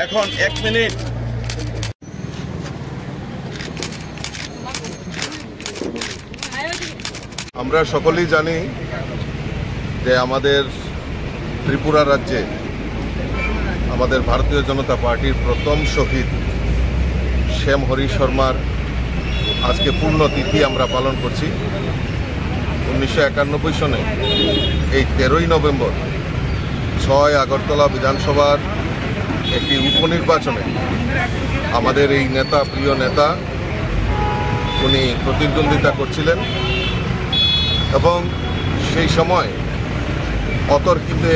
এখন 1 মিনিট। আমরা সকলেই জানি যে আমাদের ত্রিপুরা রাজ্যে আমাদের ভারতীয় জনতা পার্টির প্রথম শহীদ শ্যাম হরি শর্মার আজকে পূর্ণতিথি আমরা পালন করছি। 1991 সনে এই 13ই নভেম্বর 6 আগরতলা বিধানসভার একটি উপনির্বাচনে আমাদের এই নেতা, প্রিয় নেতা, উনি প্রতিদ্বন্দ্বিতা করছিলেন এবং সেই সময় অতর্কিতে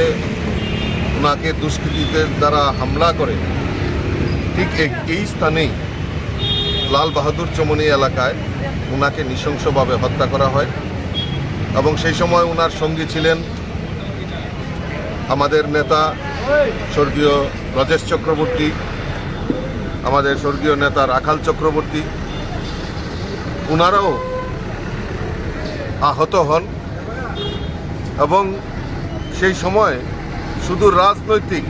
ওনাকে দুষ্কৃতীদের দ্বারা হামলা করে ঠিক এই স্থানেই লাল বাহাদুর চমনি এলাকায় ওনাকে নৃশংসভাবে হত্যা করা হয় এবং সেই সময় ওনার সঙ্গী ছিলেন আমাদের নেতা স্বর্গীয় ব্রজেশ চক্রবর্তী, আমাদের স্বর্গীয় নেতা রাখাল চক্রবর্তী। ওনারাও আহত হন এবং সেই সময় শুধু রাজনৈতিক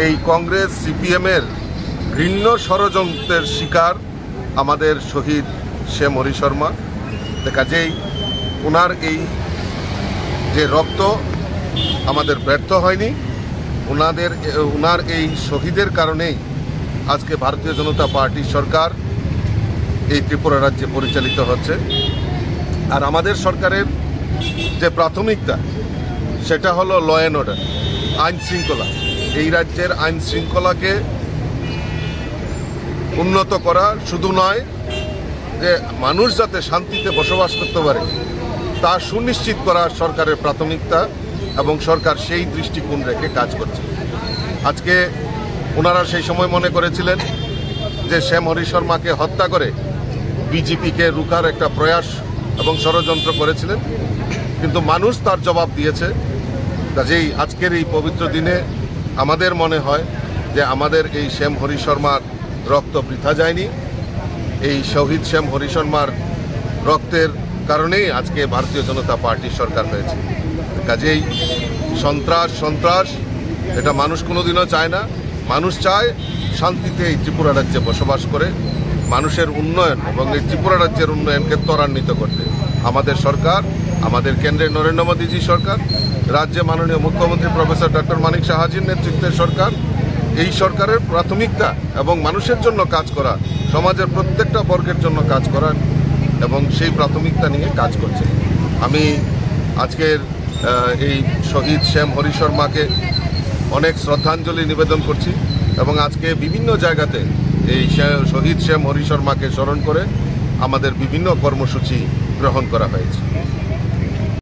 এই কংগ্রেস সিপিএমের ঘৃণ্য ষড়যন্ত্রের শিকার আমাদের শহীদ শ্যাম হরি শর্মা। কাজেই ওনার এই যে রক্ত আমাদের ব্যর্থ হয়নি, ওনার এই শহীদের কারণেই আজকে ভারতীয় জনতা পার্টি সরকার এই ত্রিপুরা রাজ্যে পরিচালিত হচ্ছে। আর আমাদের সরকারের যে প্রাথমিকতা সেটা হলো ল অ্যান্ড অর্ডার, আইন শৃঙ্খলা। এই রাজ্যের আইন শৃঙ্খলাকে উন্নত করা শুধু নয়, যে মানুষ যাতে শান্তিতে বসবাস করতে পারে তা সুনিশ্চিত করা সরকারের প্রাথমিকতা এবং সরকার সেই দৃষ্টিকোণ রেখে কাজ করছে। আজকে ওনারা সেই সময় মনে করেছিলেন যে শ্যাম হরি শর্মাকে হত্যা করে বিজেপিকে রুখার একটা প্রয়াস এবং ষড়যন্ত্র করেছিলেন, কিন্তু মানুষ তার জবাব দিয়েছে। কাজেই আজকের এই পবিত্র দিনে আমাদের মনে হয় যে আমাদের এই শ্যাম হরি শর্মার রক্ত বৃথা যায়নি। এই শহীদ শ্যাম হরি শর্মার রক্তের কারণেই আজকে ভারতীয় জনতা পার্টির সরকার হয়েছে। কাজেই সন্ত্রাস এটা মানুষ কোনোদিনও চায় না। মানুষ চায় শান্তিতে এই ত্রিপুরা রাজ্যে বসবাস করে মানুষের উন্নয়ন এবং এই ত্রিপুরা রাজ্যের উন্নয়নকে ত্বরান্বিত করতে আমাদের সরকার, আমাদের কেন্দ্রের নরেন্দ্র মোদীজি সরকার, রাজ্যে মাননীয় মুখ্যমন্ত্রী প্রফেসর ডক্টর মানিক সাহাজির নেতৃত্বের সরকার, এই সরকারের প্রাথমিকতা এবং মানুষের জন্য কাজ করা, সমাজের প্রত্যেকটা বর্গের জন্য কাজ করা এবং সেই প্রাথমিকতা নিয়ে কাজ করছে। আমি আজকের এই শহীদ শ্যাম হরি শর্মাকে অনেক শ্রদ্ধাঞ্জলি নিবেদন করছি এবং আজকে বিভিন্ন জায়গাতে এই শহীদ শ্যাম হরি শর্মাকে স্মরণ করে আমাদের বিভিন্ন কর্মসূচি গ্রহণ করা হয়েছে।